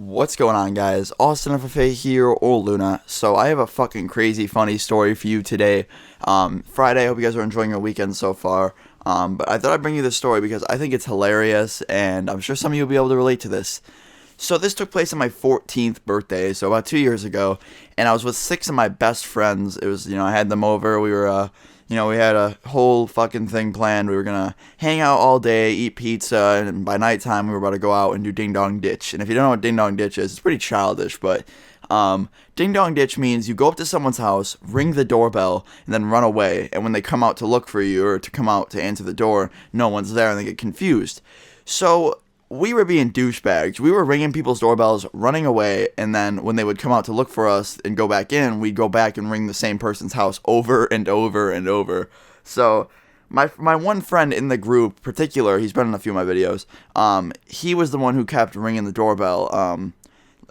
What's going on, guys? Austin FFA here, or Luna. So I have a fucking crazy funny story for you today. Friday, I hope you guys are enjoying your weekend so far. But I thought I'd bring you this story because I think it's hilarious, and I'm sure some of you will be able to relate to this. So this took place on my 14th birthday, so about 2 years ago, and I was with 6 of my best friends. It was, I had them over. We were, we had a whole fucking thing planned. We were gonna hang out all day, eat pizza, and by nighttime we were about to go out and do Ding Dong Ditch. And if you don't know what Ding Dong Ditch is, it's pretty childish, but Ding Dong Ditch means you go up to someone's house, ring the doorbell, and then run away. And when they come out to look for you or to come out to answer the door, no one's there and they get confused. So we were being douchebags. We were ringing people's doorbells, running away, and then when they would come out to look for us and go back in, we'd go back and ring the same person's house over and over and over. So my one friend in the group, particular, he's been in a few of my videos. He was the one who kept ringing the doorbell.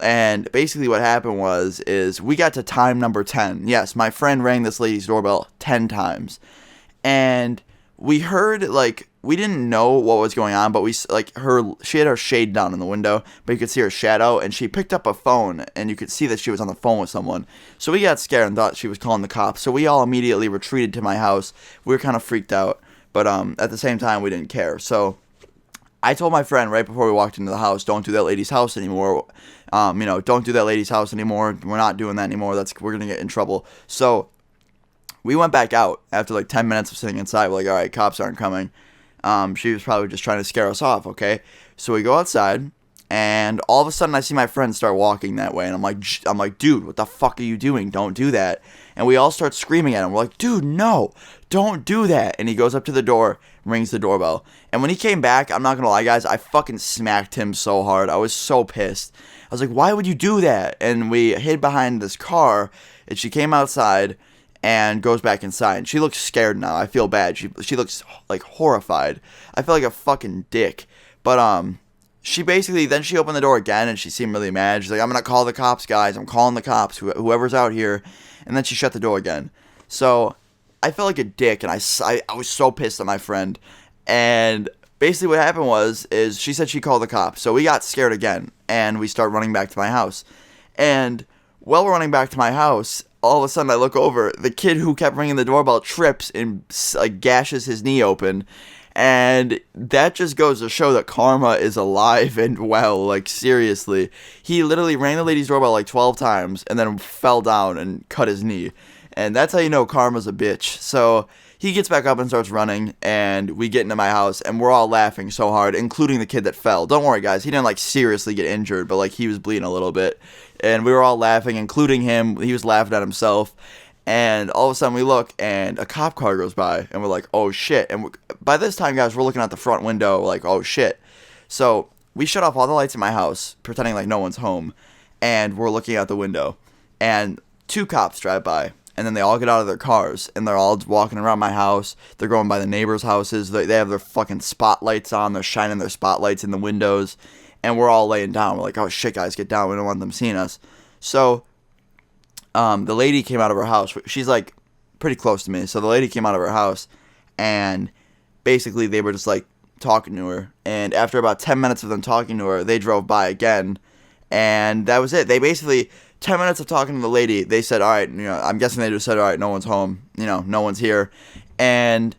And basically what happened is we got to time number 10. Yes, my friend rang this lady's doorbell 10 times, and we heard, we didn't know what was going on, but she had her shade down in the window, but you could see her shadow, and she picked up a phone, and you could see that she was on the phone with someone. So we got scared and thought she was calling the cops, so we all immediately retreated to my house. We were kind of freaked out, but at the same time, we didn't care. So I told my friend right before we walked into the house, don't do that lady's house anymore. Don't do that lady's house anymore. We're not doing that anymore. We're going to get in trouble. So we went back out after 10 minutes of sitting inside. We're like, all right, cops aren't coming. She was probably just trying to scare us off, okay? So we go outside, and all of a sudden I see my friend start walking that way, and I'm like, dude, what the fuck are you doing? Don't do that. And we all start screaming at him. We're like, dude, no, don't do that. And he goes up to the door, rings the doorbell. And when he came back, I'm not gonna lie, guys, I fucking smacked him so hard. I was so pissed. I was like, why would you do that? And we hid behind this car, and she came outside and goes back inside. And she looks scared now. I feel bad. She looks horrified. I feel like a fucking dick. But she basically, then she opened the door again, and she seemed really mad. She's like, I'm gonna call the cops, guys. I'm calling the cops, whoever's out here. And then she shut the door again. So I felt like a dick, and I was so pissed at my friend. And basically what happened is she said she called the cops. So we got scared again, and we start running back to my house. And while we're running back to my house, all of a sudden I look over. The kid who kept ringing the doorbell trips and gashes his knee open. And that just goes to show that karma is alive and well. Seriously. He literally rang the lady's doorbell 12 times and then fell down and cut his knee. And that's how you know karma's a bitch. So he gets back up and starts running, and we get into my house, and we're all laughing so hard, including the kid that fell. Don't worry, guys. He didn't seriously get injured, but he was bleeding a little bit. And we were all laughing, including him. He was laughing at himself. And all of a sudden we look, and a cop car goes by, and we're like, oh shit. And by this time, guys, we're looking out the front window, like, oh shit. So we shut off all the lights in my house, pretending like no one's home, and we're looking out the window. And 2 cops drive by, and then they all get out of their cars, and they're all walking around my house. They're going by the neighbors' houses. They have their fucking spotlights on. They're shining their spotlights in the windows, and we're all laying down. We're like, oh shit, guys, get down. We don't want them seeing us. So the lady came out of her house. She's pretty close to me. So the lady came out of her house, and basically they were just talking to her. And after about 10 minutes of them talking to her, they drove by again, and that was it. They basically, 10 minutes of talking to the lady, they said, all right, I'm guessing they just said, all right, no one's home, no one's here. And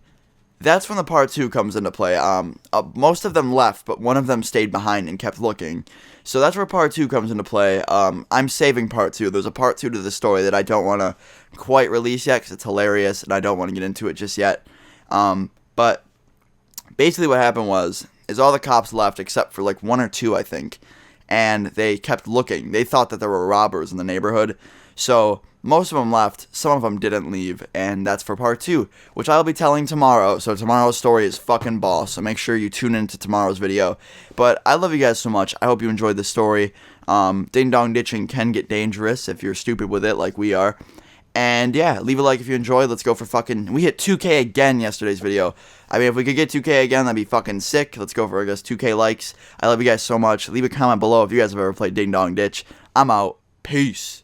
that's when the part 2 comes into play. Most of them left, but one of them stayed behind and kept looking. So that's where part 2 comes into play. I'm saving part 2. There's a part 2 to the story that I don't want to quite release yet because it's hilarious, and I don't want to get into it just yet. But basically what happened is all the cops left except for 1 or 2, I think. And they kept looking. They thought that there were robbers in the neighborhood. So most of them left. Some of them didn't leave. And that's for part 2, which I'll be telling tomorrow. So tomorrow's story is fucking boss. So make sure you tune into tomorrow's video. But I love you guys so much. I hope you enjoyed this story. Ding dong ditching can get dangerous if you're stupid with it like we are. And yeah, leave a like if you enjoyed. Let's go for fucking... We hit 2K again yesterday's video. I mean, if we could get 2K again, that'd be fucking sick. Let's go for, I guess, 2K likes. I love you guys so much. Leave a comment below if you guys have ever played Ding Dong Ditch. I'm out. Peace.